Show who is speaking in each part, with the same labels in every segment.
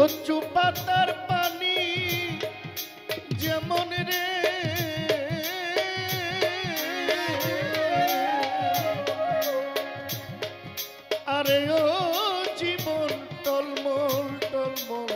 Speaker 1: কচু পাতার পানি যেমন রে আরে ও জীবন টলমল টলমল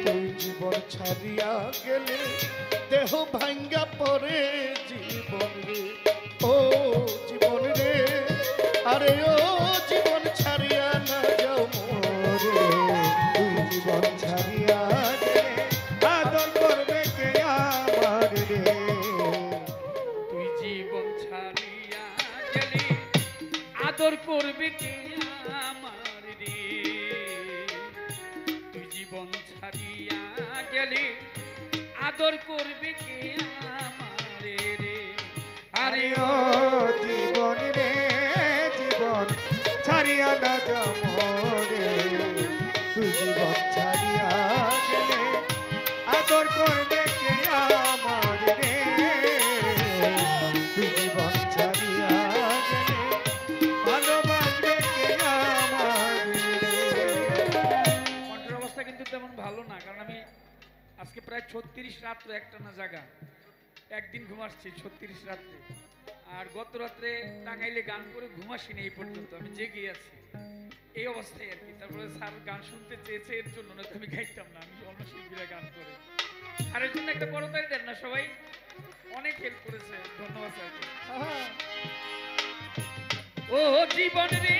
Speaker 1: তুই জীবন ছাড়িয়া গেলে দেহ ভাঙ্গা পড়ে জীবন রে ও জীবন রে আরে ও জীবন ছাড়িয়া না যাও মোরে তুই জীবন ছাড়িয়া গেলে আদর করবে কে আমার রে
Speaker 2: তুই জীবন ছাড়িয়া গেলে আদর করবে কে আমার রে তুই জীবন ছাড়িয়া গেলে আদর করবে কে আমার রে
Speaker 1: আরে ও জীবন রে জীবন ছাড়িয়া না যাও মোরে তুই জীবন ছাড়িয়া গেলে আদর করবে কে আমার রে তুই জীবন ছাড়িয়া গেলে ভালোবাসবে কে আমার রে
Speaker 2: কণ্ঠের অবস্থা কিন্তু তেমন ভালো না, কারণ আমি আজকে প্রায় 36 রাত্র একটা না জায়গা একদিন ঘুমাচ্ছি 36 রাত্রে, আর গত রাত্রে টাঙ্গাইলে গান করে ঘুমাসিনি এই পর্যন্ত, আমি জেগে আছি এই অবস্থায় আর কি। তারপরে স্যার গান শুনতে চেয়েছে, এর জন্য না আমি গাইতাম না, আমি অন্য শিল্পীরা গান করে। আর এর জন্য একটা করতালি দেন না সবাই, অনেক হেল্প করেছে, ধন্যবাদ স্যারকে। ও জীবন রে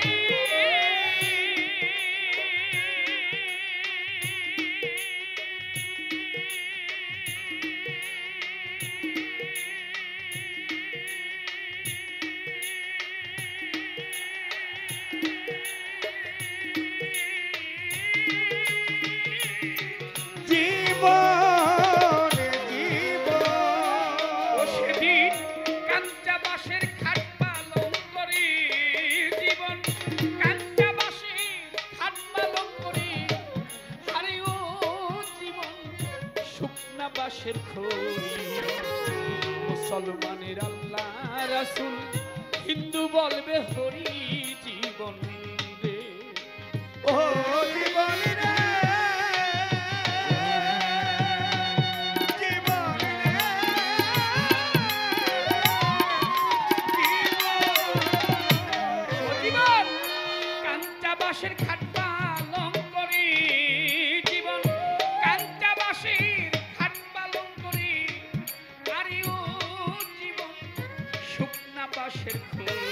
Speaker 2: মুসলমানের আল্লাহ রাসূল, হিন্দু বলবে হরি জীবন রে
Speaker 1: ও জীবন রে জীবন রে
Speaker 2: জীবন কাঞ্চা বাঁশের খাট পালং করি, জীবন কাঞ্চা বাঁশের খাট পালং করি, আরে ও জীবন শুকনা বাঁশের খড়ি।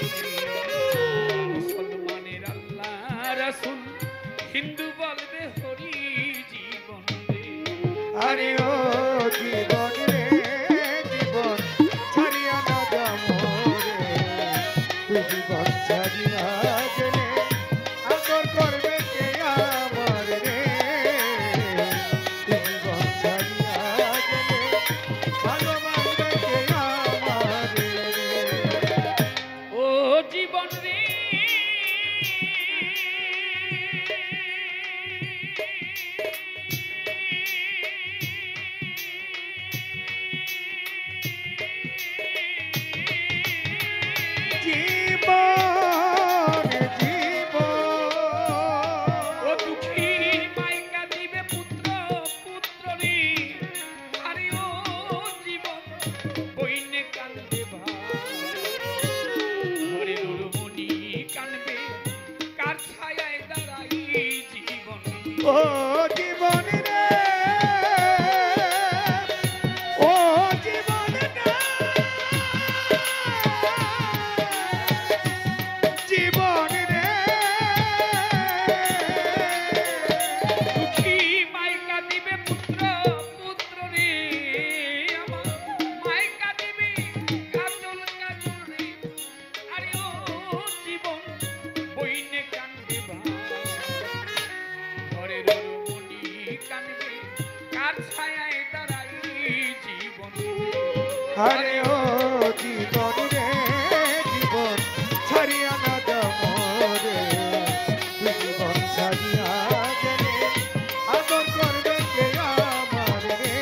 Speaker 2: মুসলমানের আল্লাহ রাসূল, হিন্দু বলবে হরি জীবন রে
Speaker 1: আরে ও জীবন রে জীবন ছাড়িয়া না যাও মোরে তুই জীবন ছাড়িয়া গেলে আদর করবে কে আমার রে তুই জীবন ছাড়িয়া গেলে ভালোবাসবে কে আমার রে
Speaker 2: ও জীবন রে
Speaker 1: জীবন জীবন
Speaker 2: ও দুঃখী মাইকা দিবে পুত্র পুত্র রে, আরে ও জীবন বইনে কান্দে ভাই, ঘরে রুমনি কানবে কার ছায়ায় দাঁড়াই জীবন
Speaker 1: ও জীবন রে ও জীবন রে জীবন রে
Speaker 2: দুঃখী মাইকা দিবে পুত্র পুত্র রে, আমার মাইকা দিবে কাজল কাজল রে, আরে ও জীবন বইনে কান্দে ভাই, ঘরে রুমনি কানবে কার ছায়ায় দাঁড়াই জীবন
Speaker 1: আরে ও জীবন রে জীবন ছাড়িয়া না যাও মোরে তুই জীবন ছাড়িয়া গেলে আদর করবে কে আমার রে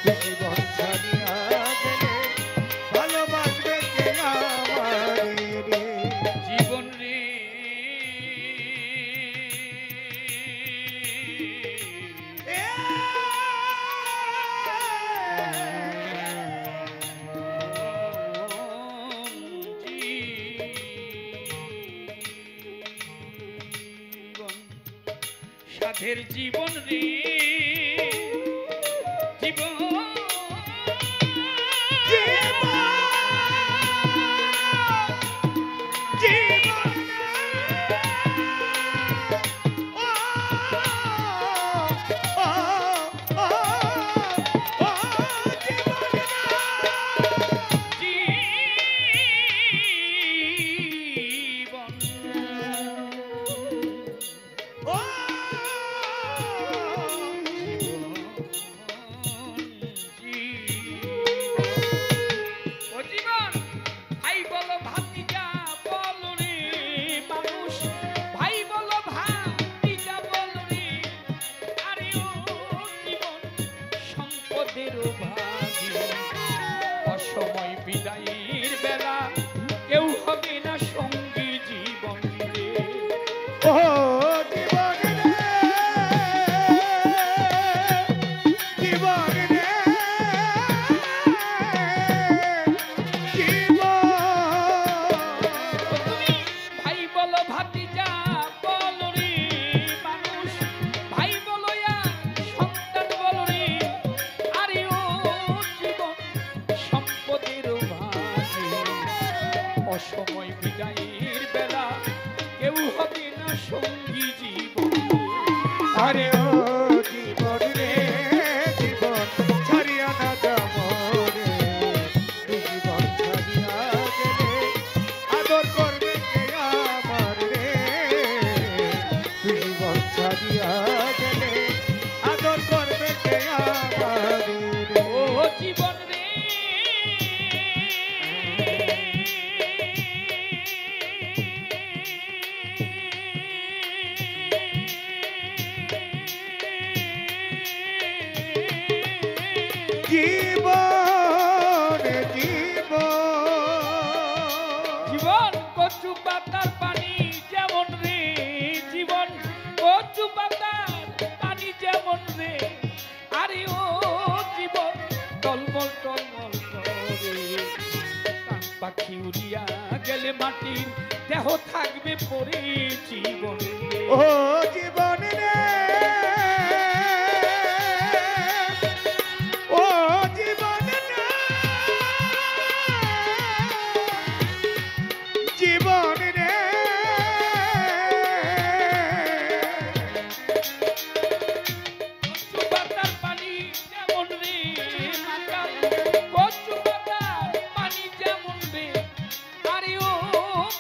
Speaker 1: তুই জীবন ছাড়িয়া গেলে ভালোবাসবে কে আমার রে
Speaker 2: জীবন রে সাধের জীবন রে জীবন অসময় বিদায়ের বেলা কেউ হবে না সঙ্গী জীবন রে
Speaker 1: ও জীবন রে জীবন রে
Speaker 2: তুমি ভাই বলো ভাতিজা বলো রে মানুষ ভাই বলো সন্তান বলো রে আরে ও জীবন সম্পদের ভাগে অসময় বিদায়ের বেলা কেউ হবে না সঙ্গী জীবন
Speaker 1: আরে ও জীবন রে জীবন ছাড়িয়া না যাব রে জীবন ছাড়িয়া গেলে আদর করবে কে আমার রে জীবন ছাড়িয়া গেলে আদর করবে কে আমার রে
Speaker 2: ও জীবন রে
Speaker 1: জীবন জীবন
Speaker 2: জীবন কচু পাতার পানি যেমন রে জীবন কচু পাতার পানি যেমন রে আরে ও জীবন টলমল টলমল করে কান পাখি উড়িয়া গেলে মাটির দেহ থাকবে পরে জীবন রে
Speaker 1: ও জীবন রে ও জীবন রে জীবন রে
Speaker 2: কচু পাতার পানি যেমন রে মাকাল কচু পাতার পানি যেমন রে আরে ও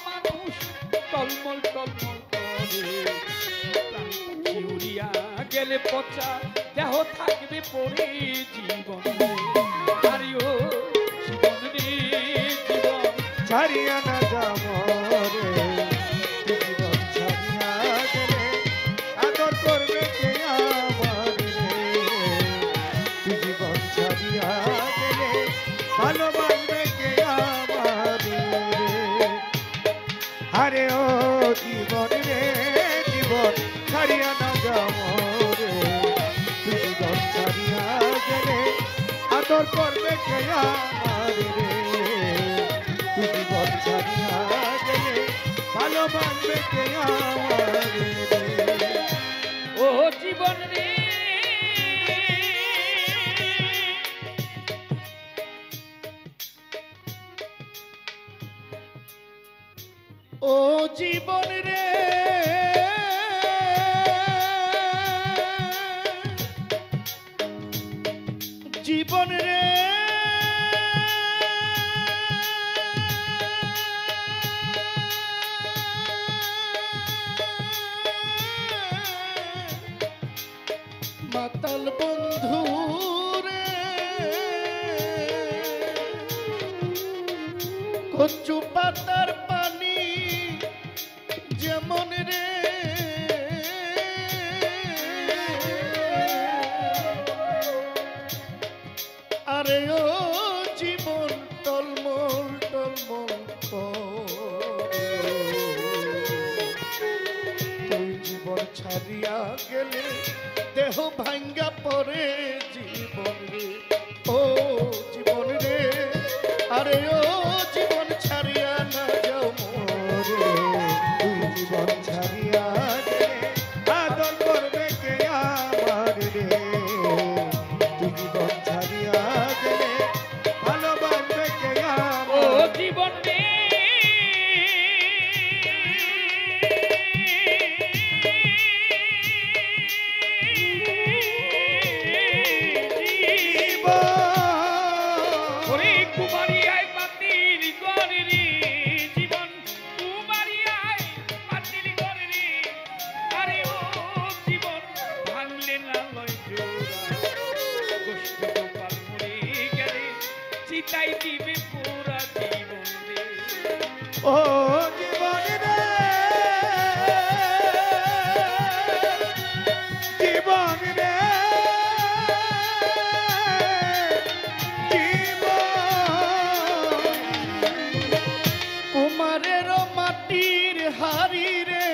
Speaker 2: মানুষ টলমল টলমল করে প্রাণ পাখি উড়িয়া গেলে পচা দেহ থাকবে পরে জীবন রে আরে ও জীবন রে জীবন
Speaker 1: ছাড়িয়া না যাব রে জীবন ছাড়িয়া গেলে আদর করবে কে আমার রে জীবন ছাড়িয়া গেলে ভালোবাসবে কে আমার রে আরে ও জীবন রে জীবন ছাড়িয়া না যাব রে জীবন ছাড়িয়া গেলে আদর করবে কে আমার রে জীবন ছাড়িয়া গেলে ভালোবাসবে কে আমার রে
Speaker 2: ও জীবন রে
Speaker 1: ও জীবন রে জীবন রে মাতাল বন্ধু রে কচু পাতার পানি যেমন রে আরে ও জীবন টলমল টলমল তুই জীবন ছাড়িয়া গেলে দেহ ভাঙ্গা পড়ে জীবন রে ও জীবন রে আরে ও জীবন ছাড়িয়া না যাও মোরে তুই জীবন ছাড়িয়া গেলে আদর করবে
Speaker 2: চিতাই দিবে পুরা জীবন রে।
Speaker 1: ও জীবন রে জীবন রে জীবন কুমারের মাটির হাড়ি রে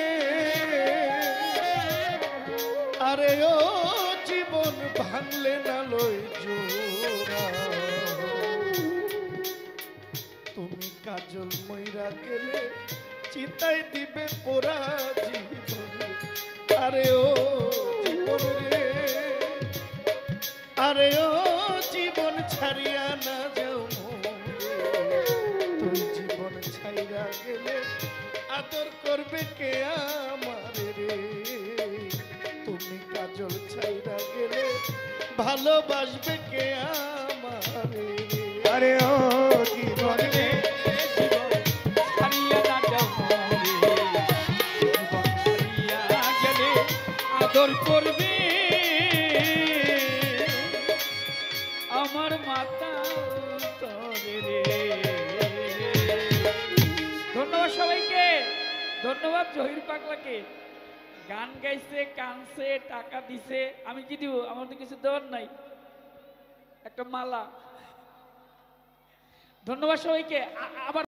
Speaker 1: আরে ও জীবন ভাঙলে না লই জোড়া তুমি কাজল মইরা গেলে চিতাই দিবে পোড়া জীবন আরে ও জীবন রে আরে ও জীবন ছাড়িয়া না যাও মোরে তুই জীবন ছাইরা গেলে আদর করবে কে আমারে রে তুমি কাজল ছাইরা গেলে ভালোবাসবে কে আমারে রে আরে ও জীবন রে
Speaker 2: জীবন ছাড়িয়া না যাও মোরে, জীবন ছাড়িয়া গেলে আদর করবে আমার মাতা তরে রে। ধন্যবাদ সবাইকে, ধন্যবাদ জহির পাগলাকে। গান গাইছে, কানছে, টাকা দিছে, আমি কি দিব? আমার তো কিছু দেওয়ার নাই, একটা মালা। ধন্যবাদ সবাইকে। আবার